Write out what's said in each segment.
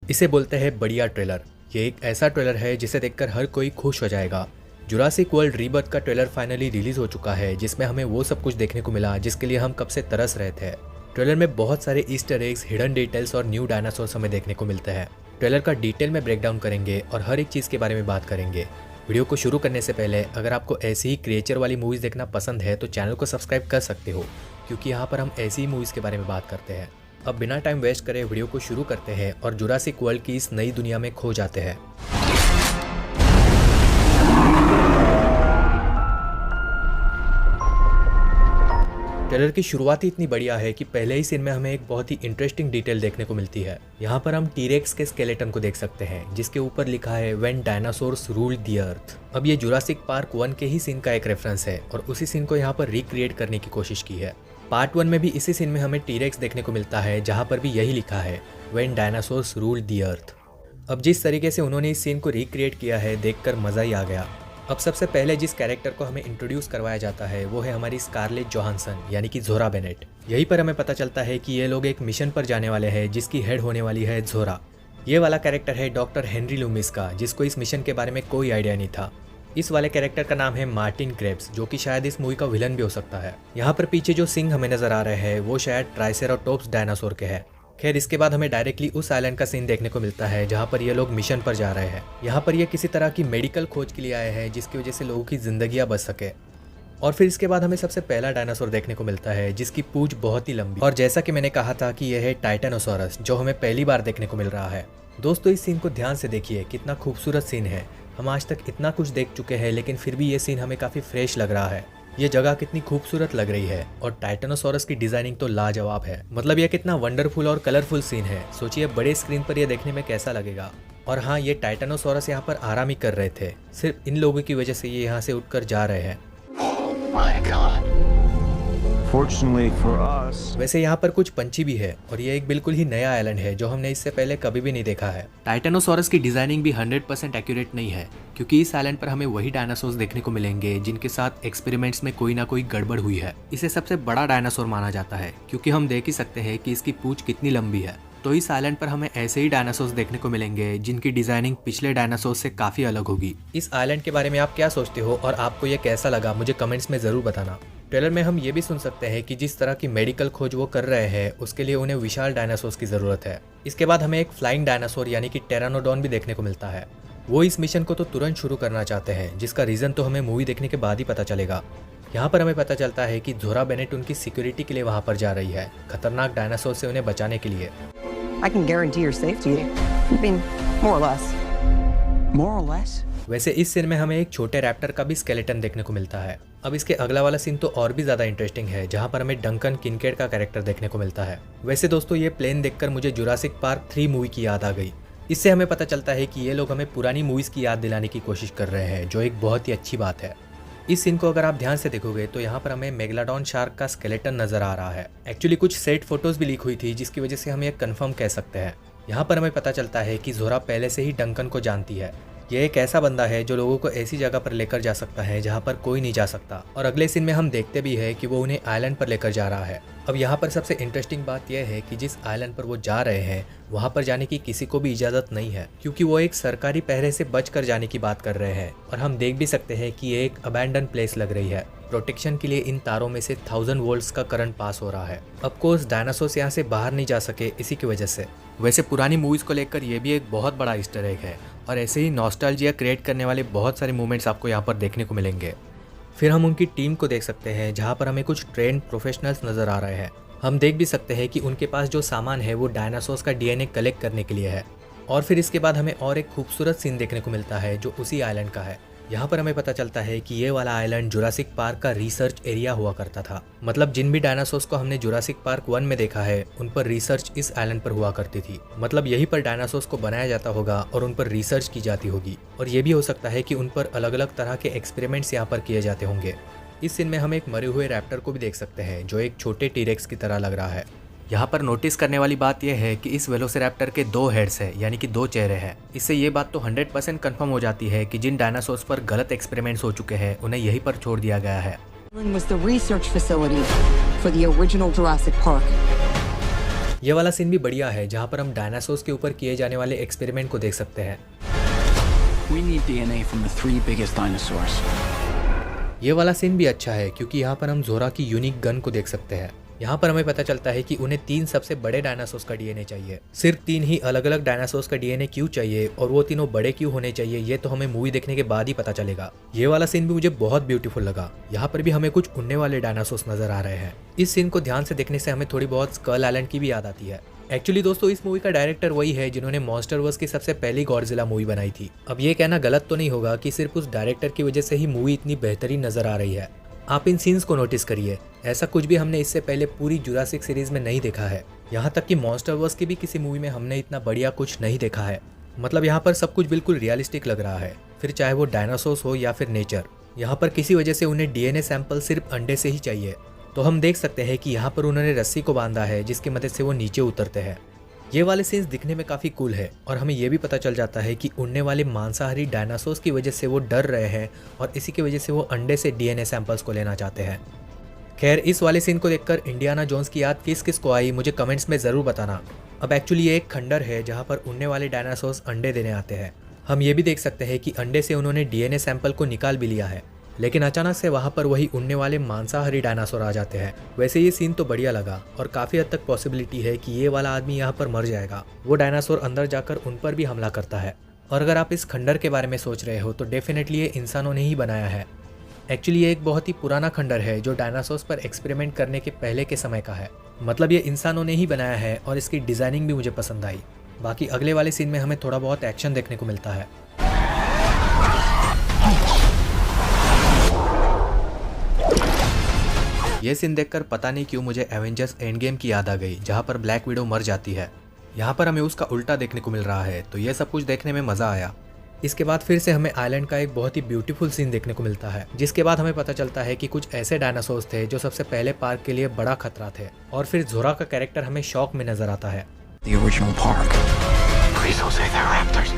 इसे बोलते हैं बढ़िया ट्रेलर। ये एक ऐसा ट्रेलर है जिसे देखकर हर कोई खुश हो जाएगा। जुरासिक वर्ल्ड रीबर्थ का ट्रेलर फाइनली रिलीज हो चुका है, जिसमें हमें वो सब कुछ देखने को मिला जिसके लिए हम कब से तरस रहे थे। ट्रेलर में बहुत सारे ईस्टर एग्स, हिडन डिटेल्स और न्यू डायनासोर्स हमें देखने को मिलते हैं। ट्रेलर का डिटेल में ब्रेकडाउन करेंगे और हर एक चीज़ के बारे में बात करेंगे। वीडियो को शुरू करने से पहले अगर आपको ऐसी ही क्रिएचर वाली मूवीज़ देखना पसंद है तो चैनल को सब्सक्राइब कर सकते हो, क्योंकि यहाँ पर हम ऐसी ही मूवीज़ के बारे में बात करते हैं। अब बिना टाइम वेस्ट करे वीडियो को शुरू करते हैं और जुरासिक वर्ल्ड की इस नई दुनिया में खो जाते हैं। ट्रेलर की शुरुआत ही इतनी बढ़िया है कि पहले ही सीन में हमें एक बहुत ही इंटरेस्टिंग डिटेल देखने को मिलती है। यहाँ पर हम टीरेक्स के स्केलेटन को देख सकते हैं, जिसके ऊपर लिखा है when dinosaurs ruled the earth. अब ये जुरासिक पार्क 1 के ही सीन का एक रेफरेंस है और उसी सीन को यहाँ पर रिक्रिएट करने की कोशिश की है। पार्ट 1 में भी इसी सीन में हमें टीरेक्स देखने को मिलता है, जहाँ पर भी यही लिखा है when dinosaurs ruled the earth. अब जिस तरीके से उन्होंने इस सीन को रिक्रिएट किया है, देखकर मजा ही आ गया। अब सबसे पहले जिस कैरेक्टर को हमें इंट्रोड्यूस करवाया जाता है वो है हमारी स्कारलेट जोहानसन, यानी कि ज़ोरा बेनेट। यहीं पर हमें पता चलता है कि ये लोग एक मिशन पर जाने वाले हैं जिसकी हेड होने वाली है ज़ोरा। ये वाला कैरेक्टर है डॉक्टर हेनरी लूमिस का, जिसको इस मिशन के बारे में कोई आइडिया नहीं था। इस वाले कैरेक्टर का नाम है मार्टिन क्रेब्स, जो कि शायद इस मूवी का विलन भी हो सकता है। यहाँ पर पीछे जो सिंह हमें नजर आ रहे हैं वो शायद ट्राइसेराटोप्स डायनासोर के हैं। खैर, इसके बाद हमें डायरेक्टली उस आइलैंड का सीन देखने को मिलता है जहाँ पर ये लोग मिशन पर जा रहे हैं। यहाँ पर ये किसी तरह की मेडिकल खोज के लिए आए हैं जिसकी वजह से लोगों की जिंदगियाँ बच सके। और फिर इसके बाद हमें सबसे पहला डायनासोर देखने को मिलता है जिसकी पूंछ बहुत ही लंबी, और जैसा कि मैंने कहा था कि यह है टाइटेनोसॉरस, जो हमें पहली बार देखने को मिल रहा है। दोस्तों, इस सीन को ध्यान से देखिए, कितना खूबसूरत सीन है। हम आज तक इतना कुछ देख चुके हैं, लेकिन फिर भी ये सीन हमें काफ़ी फ्रेश लग रहा है। ये जगह कितनी खूबसूरत लग रही है और टाइटेनोसॉरस की डिजाइनिंग तो लाजवाब है। मतलब ये कितना वंडरफुल और कलरफुल सीन है। सोचिए बड़े स्क्रीन पर ये देखने में कैसा लगेगा। और हाँ, ये टाइटेनोसॉरस यहाँ पर आराम ही कर रहे थे। सिर्फ इन लोगों की वजह से ये यहाँ से उठकर जा रहे हैं। Fortunately for us. वैसे यहाँ पर कुछ पंछी भी है और ये एक बिल्कुल ही नया आइलैंड है जो हमने इससे पहले कभी भी नहीं देखा है। टाइटेनोसॉरस की डिजाइनिंग भी 100% एक्यूरेट नहीं है, क्योंकि इस आइलैंड पर हमें वही डायनासोर्स देखने को मिलेंगे जिनके साथ एक्सपेरिमेंट्स में कोई ना कोई गड़बड़ हुई है। इसे सबसे बड़ा डायनासोर माना जाता है, क्योंकि हम देख ही सकते हैं कि इसकी पूंछ कितनी लंबी है। तो इस आइलैंड पर हमें ऐसे ही डायनासोर्स देखने को मिलेंगे जिनकी डिजाइनिंग पिछले डायनासोर से काफी अलग होगी। इस आइलैंड के बारे में आप क्या सोचते हो और आपको ये कैसा लगा, मुझे कमेंट्स में जरूर बताना। ट्रेलर में हम ये भी सुन सकते हैं कि जिस तरह की मेडिकल खोज वो कर रहे हैं उसके लिए उन्हें विशाल डायनासोर्स की जरूरत है। इसके बाद हमें एक फ्लाइंग डायनासोर यानी कि टेरानोडॉन भी देखने को मिलता है। वो इस मिशन को तो तुरंत शुरू करना चाहते हैं, जिसका रीजन तो हमें मूवी देखने के बाद ही पता चलेगा। यहाँ पर हमें पता चलता है कि ज़ोरा बेनेट उनकी सिक्योरिटी के लिए वहाँ पर जा रही है, खतरनाक डायनासोर से उन्हें बचाने के लिए। I can guarantee your safety. I mean, more or less. More or less? वैसे इस सीन में हमें एक छोटे रैप्टर का भी स्केलेटन देखने को मिलता है। अब इसके अगला वाला सीन तो और भी ज्यादा इंटरेस्टिंग है, जहां पर हमें डंकन किनकेड का कैरेक्टर देखने को मिलता है। वैसे दोस्तों, ये प्लेन देखकर मुझे जुरासिक पार्क 3 मूवी की याद आ गई। इससे हमें पता चलता है कि ये लोग हमें पुरानी मूवीज की याद दिलाने की कोशिश कर रहे हैं, जो एक बहुत ही अच्छी बात है। इस सीन को अगर आप ध्यान से देखोगे तो यहाँ पर हमें मेगलाडॉन शार्क का स्केलेटन नजर आ रहा है। एक्चुअली कुछ सेट फोटोज भी लीक हुई थी, जिसकी वजह से हम ये कंफर्म कह सकते हैं। यहाँ पर हमें पता चलता है कि ज़ोरा पहले से ही डंकन को जानती है। यह एक ऐसा बंदा है जो लोगों को ऐसी जगह पर लेकर जा सकता है जहाँ पर कोई नहीं जा सकता। और अगले सीन में हम देखते भी है कि वो उन्हें आइलैंड पर लेकर जा रहा है। अब यहाँ पर सबसे इंटरेस्टिंग बात यह है कि जिस आइलैंड पर वो जा रहे हैं वहाँ पर जाने की किसी को भी इजाज़त नहीं है, क्योंकि वो एक सरकारी पहरे से बच कर जाने की बात कर रहे हैं। और हम देख भी सकते हैं कि ये एक अबैंडन प्लेस लग रही है। प्रोटेक्शन के लिए इन तारों में से 1000 वोल्ट्स का करंट पास हो रहा है। ऑफ कोर्स डायनासोर्स यहाँ से बाहर नहीं जा सके इसी की वजह से। वैसे पुरानी मूवीज को लेकर ये भी एक बहुत बड़ा ईस्टर एग है, और ऐसे ही नॉस्टैल्जिया क्रिएट करने वाले बहुत सारे मूवमेंट्स आपको यहाँ पर देखने को मिलेंगे। फिर हम उनकी टीम को देख सकते हैं, जहाँ पर हमें कुछ ट्रेंड प्रोफेशनल्स नजर आ रहे हैं। हम देख भी सकते हैं कि उनके पास जो सामान है वो डायनासोर्स का डीएनए कलेक्ट करने के लिए है। और फिर इसके बाद हमें और एक खूबसूरत सीन देखने को मिलता है जो उसी आइलैंड का है। यहाँ पर हमें पता चलता है कि ये वाला आइलैंड जुरासिक पार्क का रिसर्च एरिया हुआ करता था। मतलब जिन भी डायनासोर्स को हमने जुरासिक पार्क 1 में देखा है उन पर रिसर्च इस आइलैंड पर हुआ करती थी। मतलब यहीं पर डायनासोर्स को बनाया जाता होगा और उन पर रिसर्च की जाती होगी। और ये भी हो सकता है कि उन पर अलग अलग तरह के एक्सपेरिमेंट्स यहाँ पर किए जाते होंगे। इस सीन में हम एक मरे हुए रैप्टर को भी देख सकते हैं, जो एक छोटे टीरेक्स की तरह लग रहा है। यहाँ पर नोटिस करने वाली बात यह है कि इस वेलोसिरैप्टर के 2 हेड्स है, यानी कि 2 चेहरे हैं। इससे ये बात तो 100% कंफर्म हो जाती है कि जिन डायनासोर्स पर गलत एक्सपेरिमेंट्स हो चुके हैं उन्हें यहीं पर छोड़ दिया गया है। Was the research facility for the original Jurassic Park. ये वाला सीन भी बढ़िया है जहाँ पर हम डायनासोर्स के ऊपर किए जाने वाले एक्सपेरिमेंट को देख सकते हैं। We need DNA from the 3 biggest dinosaurs. ये वाला सीन भी अच्छा है क्योंकि यहाँ पर हम जोरा की यूनिक गन को देख सकते हैं। यहाँ पर हमें पता चलता है कि उन्हें 3 सबसे बड़े डायनासोर्स का डीएनए चाहिए। सिर्फ 3 ही अलग अलग डायनासोर्स का डीएनए क्यों चाहिए और वो तीनों बड़े क्यों होने चाहिए, ये तो हमें मूवी देखने के बाद ही पता चलेगा। ये वाला सीन भी मुझे बहुत ब्यूटीफुल लगा। यहाँ पर भी हमें कुछ उड़ने वाले डायनासोर्स नजर आ रहे हैं। इस सीन को ध्यान से देखने से हमें थोड़ी बहुत स्कल आइलैंड की भी याद आती है। एक्चुअली दोस्तों, इस मूवी का डायरेक्टर वही है जिन्होंने मॉन्स्टरवर्स की सबसे पहली गॉडजिला मूवी बनाई थी। अब ये कहना गलत तो नहीं होगा कि सिर्फ उस डायरेक्टर की वजह से ही मूवी इतनी बेहतरीन नजर आ रही है। आप इन सीन्स को नोटिस करिए, ऐसा कुछ भी हमने इससे पहले पूरी जुरासिक सीरीज में नहीं देखा है। यहाँ तक कि मॉन्स्टरवर्स की भी किसी मूवी में हमने इतना बढ़िया कुछ नहीं देखा है। मतलब यहाँ पर सब कुछ बिल्कुल रियलिस्टिक लग रहा है, फिर चाहे वो डायनासोर्स हो या फिर नेचर। यहाँ पर किसी वजह से उन्हें डीएनए सैंपल सिर्फ अंडे से ही चाहिए, तो हम देख सकते हैं कि यहाँ पर उन्होंने रस्सी को बांधा है जिसकी मदद से वो नीचे उतरते हैं। ये वाले सीन्स दिखने में काफ़ी कूल है और हमें ये भी पता चल जाता है कि उड़ने वाले मांसाहारी डायनासोर्स की वजह से वो डर रहे हैं और इसी की वजह से वो अंडे से डीएनए सैंपल्स को लेना चाहते हैं। खैर, इस वाले सीन को देखकर इंडियाना जोन्स की याद किस किस को आई, मुझे कमेंट्स में ज़रूर बताना। अब एक्चुअली ये एक खंडर है जहाँ पर उड़ने वाले डायनासोर्स अंडे देने आते हैं। हम ये भी देख सकते हैं कि अंडे से उन्होंने डीएनए सैंपल को निकाल भी लिया है, लेकिन अचानक से वहाँ पर वही उड़ने वाले मांसाहारी डायनासोर आ जाते हैं। वैसे ये सीन तो बढ़िया लगा और काफ़ी हद तक पॉसिबिलिटी है कि ये वाला आदमी यहाँ पर मर जाएगा। वो डायनासोर अंदर जाकर उन पर भी हमला करता है। और अगर आप इस खंडर के बारे में सोच रहे हो तो डेफिनेटली ये इंसानों ने ही बनाया है। एक्चुअली ये एक बहुत ही पुराना खंडर है जो डायनासोर्स पर एक्सपेरिमेंट करने के पहले के समय का है। मतलब ये इंसानों ने ही बनाया है और इसकी डिज़ाइनिंग भी मुझे पसंद आई। बाकी अगले वाले सीन में हमें थोड़ा बहुत एक्शन देखने को मिलता है। ये सीन देखकर पता नहीं क्यों मुझे एवेंजर्स एंड गेम की याद आ गई, जहाँ पर ब्लैक विडो मर जाती है। यहाँ पर हमें उसका उल्टा देखने को मिल रहा है, तो ये सब कुछ देखने में मज़ा आया। इसके बाद फिर से हमें आइलैंड का एक बहुत ही ब्यूटीफुल सीन देखने को मिलता है, जिसके बाद हमें पता चलता है कि कुछ ऐसे डायनासोर्स थे जो सबसे पहले पार्क के लिए बड़ा खतरा थे। और फिर जोरा का कैरेक्टर हमें शॉक में नजर आता है। The original park. Please don't say they're raptors.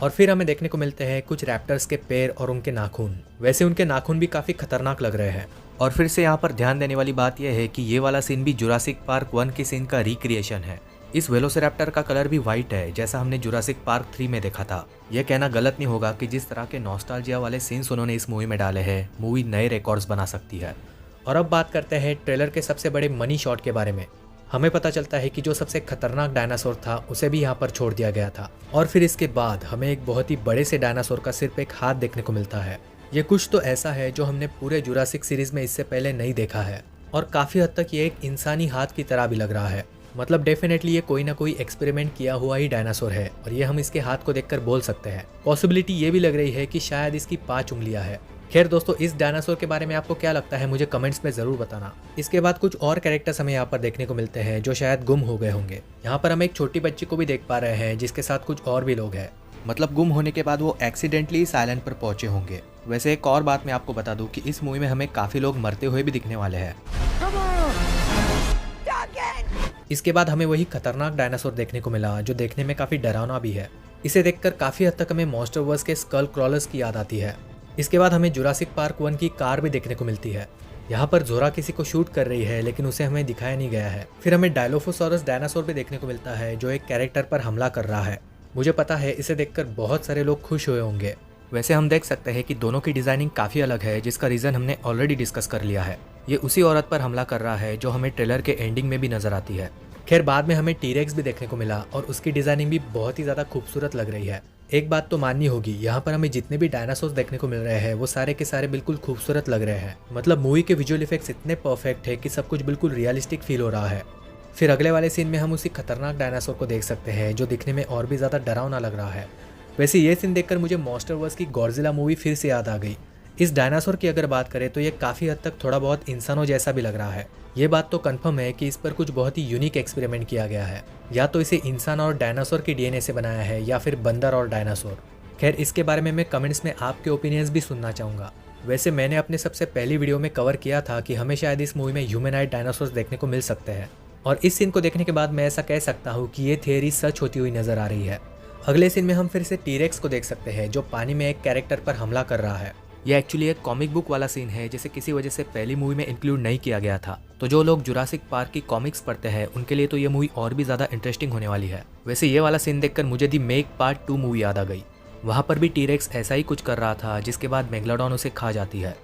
और फिर हमें देखने को मिलते हैं कुछ रैप्टर्स के पैर और उनके नाखून। वैसे उनके नाखून भी काफ़ी खतरनाक लग रहे हैं। और फिर से यहाँ पर ध्यान देने वाली बात यह है कि ये वाला सीन भी जुरासिक पार्क 1 के सीन का रिक्रिएशन है। इस वेलोसिरैप्टर का कलर भी वाइट है, जैसा हमने जुरासिक पार्क 3 में देखा था। यह कहना गलत नहीं होगा कि जिस तरह के नॉस्टैल्जिया वाले सीन्स उन्होंने इस मूवी में डाले हैं, मूवी नए रिकॉर्ड्स बना सकती है। और अब बात करते हैं ट्रेलर के सबसे बड़े मनी शॉट के बारे में। हमें पता चलता है कि जो सबसे खतरनाक डायनासोर था उसे भी यहाँ पर छोड़ दिया गया था। और फिर इसके बाद हमें एक बहुत ही बड़े से डायनासोर का सिर्फ एक हाथ देखने को मिलता है। ये कुछ तो ऐसा है जो हमने पूरे जुरासिक सीरीज में इससे पहले नहीं देखा है और काफ़ी हद तक ये एक इंसानी हाथ की तरह भी लग रहा है। मतलब डेफिनेटली ये कोई ना कोई एक्सपेरिमेंट किया हुआ ही डायनासोर है और ये हम इसके हाथ को देखकर बोल सकते हैं। पॉसिबिलिटी ये भी लग रही है कि शायद इसकी 5 उंगलियां हैं। खैर दोस्तों, इस डायनासोर के बारे में आपको क्या लगता है मुझे कमेंट्स में ज़रूर बताना। इसके बाद कुछ और कैरेक्टर्स हमें यहाँ पर देखने को मिलते हैं जो शायद गुम हो गए होंगे। यहाँ पर हम एक छोटी बच्ची को भी देख पा रहे हैं जिसके साथ कुछ और भी लोग हैं। मतलब गुम होने के बाद वो एक्सीडेंटली इस आइलैंड पर पहुंचे होंगे। वैसे एक और बात मैं आपको बता दूं कि इस मूवी में हमें काफ़ी लोग मरते हुए भी दिखने वाले हैं। इसके बाद हमें वही खतरनाक डायनासोर देखने को मिला जो देखने में काफ़ी डरावना भी है। इसे देखकर काफ़ी हद तक हमें मॉन्स्टरवर्स के स्कल क्रॉलर्स की याद आती है। इसके बाद हमें जुरासिक पार्क 1 की कार भी देखने को मिलती है। यहाँ पर जोरा किसी को शूट कर रही है लेकिन उसे हमें दिखाया नहीं गया है। फिर हमें डायलोफोसॉरस डायनासोर भी देखने को मिलता है जो एक कैरेक्टर पर हमला कर रहा है। मुझे पता है इसे देखकर बहुत सारे लोग खुश हुए होंगे। वैसे हम देख सकते हैं कि दोनों की डिजाइनिंग काफ़ी अलग है, जिसका रीज़न हमने ऑलरेडी डिस्कस कर लिया है। ये उसी औरत पर हमला कर रहा है जो हमें ट्रेलर के एंडिंग में भी नजर आती है। खैर बाद में हमें टीरेक्स भी देखने को मिला और उसकी डिजाइनिंग भी बहुत ही ज़्यादा खूबसूरत लग रही है। एक बात तो माननी होगी, यहाँ पर हमें जितने भी डायनासोर्स देखने को मिल रहे हैं वो सारे के सारे बिल्कुल खूबसूरत लग रहे हैं। मतलब मूवी के विजुअल इफेक्ट्स इतने परफेक्ट है कि सब कुछ बिल्कुल रियलिस्टिक फील हो रहा है। फिर अगले वाले सीन में हम उसी खतरनाक डायनासोर को देख सकते हैं जो दिखने में और भी ज़्यादा डरावना लग रहा है। वैसे ये सीन देखकर मुझे मॉन्स्टरवर्स की गॉडजिला मूवी फिर से याद आ गई। इस डायनासोर की अगर बात करें तो ये काफ़ी हद तक थोड़ा बहुत इंसानों जैसा भी लग रहा है। ये बात तो कंफर्म है कि इस पर कुछ बहुत ही यूनिक एक्सपेरिमेंट किया गया है। या तो इसे इंसान और डायनासोर के डीएनए से बनाया है या फिर बंदर और डायनासोर। खैर इसके बारे में मैं कमेंट्स में आपके ओपिनियंस भी सुनना चाहूँगा। वैसे मैंने अपने सबसे पहली वीडियो में कवर किया था कि हमें शायद इस मूवी में ह्यूमैनॉइड डायनासोर्स देखने को मिल सकते हैं और इस सीन को देखने के बाद मैं ऐसा कह सकता हूँ कि ये थियरी सच होती हुई नजर आ रही है। अगले सीन में हम फिर से टीरेक्स को देख सकते हैं जो पानी में एक कैरेक्टर पर हमला कर रहा है। ये एक्चुअली एक कॉमिक बुक वाला सीन है जिसे किसी वजह से पहली मूवी में इंक्लूड नहीं किया गया था। तो जो लोग जुरासिक पार्क की कॉमिक्स पढ़ते हैं उनके लिए तो ये मूवी और भी ज़्यादा इंटरेस्टिंग होने वाली है। वैसे ये वाला सीन देखकर मुझे दी मेग पार्ट 2 मूवी याद आ गई। वहाँ पर भी टी-रेक्स ऐसा ही कुछ कर रहा था जिसके बाद मेगलोडॉन उसे खा जाती है।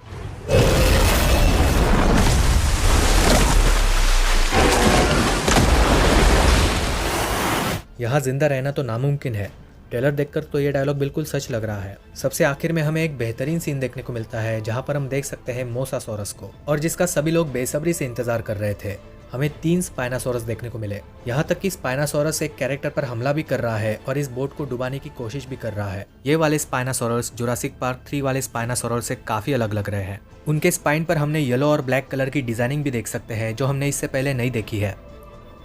यहाँ जिंदा रहना तो नामुमकिन है। ट्रेलर देखकर तो ये डायलॉग बिल्कुल सच लग रहा है। सबसे आखिर में हमें एक बेहतरीन सीन देखने को मिलता है जहाँ पर हम देख सकते हैं मोसासोरस को, और जिसका सभी लोग बेसब्री से इंतजार कर रहे थे। हमें 3 स्पाइनासोरस देखने को मिले। यहाँ तक कि स्पाइनासोरस एक कैरेक्टर पर हमला भी कर रहा है और इस बोट को डुबाने की कोशिश भी कर रहा है। ये वाले स्पाइनासोरस जुरासिक पार्क 3 वाले स्पाइनासोरस से काफी अलग लग रहे हैं। उनके स्पाइन पर हमने येलो और ब्लैक कलर की डिजाइनिंग भी देख सकते हैं जो हमने इससे पहले नहीं देखी है।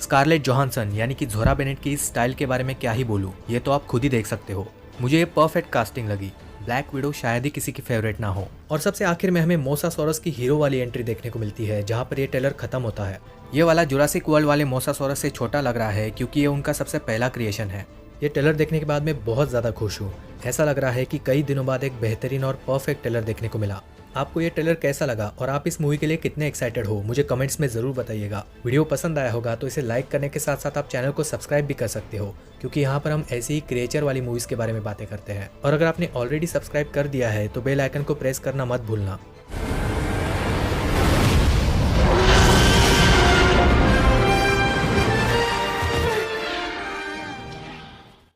स्कारलेट जोहानसन यानी कि ज़ोरा बेनेट की इस स्टाइल के बारे में क्या ही बोलूं, ये तो आप खुद ही देख सकते हो। मुझे ये परफेक्ट कास्टिंग लगी। ब्लैक विडो शायद ही किसी की फेवरेट ना हो। और सबसे आखिर में हमें मोसासोरस की हीरो वाली एंट्री देखने को मिलती है जहाँ पर ये ट्रेलर खत्म होता है। ये वाला जुरासिक वर्ल्ड वाले मोसासोरस से छोटा लग रहा है क्योंकि ये उनका सबसे पहला क्रिएशन है। ये ट्रेलर देखने के बाद मैं बहुत ज़्यादा खुश हूँ। ऐसा लग रहा है कि कई दिनों बाद एक बेहतरीन और परफेक्ट ट्रेलर देखने को मिला। आपको ये ट्रेलर कैसा लगा और आप इस मूवी के लिए कितने एक्साइटेड हो, मुझे कमेंट्स में ज़रूर बताइएगा। वीडियो पसंद आया होगा तो इसे लाइक करने के साथ साथ आप चैनल को सब्सक्राइब भी कर सकते हो, क्योंकि यहाँ पर हम ऐसी ही क्रिएचर वाली मूवीज़ के बारे में बातें करते हैं। और अगर आपने ऑलरेडी सब्सक्राइब कर दिया है तो बेल आइकन को प्रेस करना मत भूलना।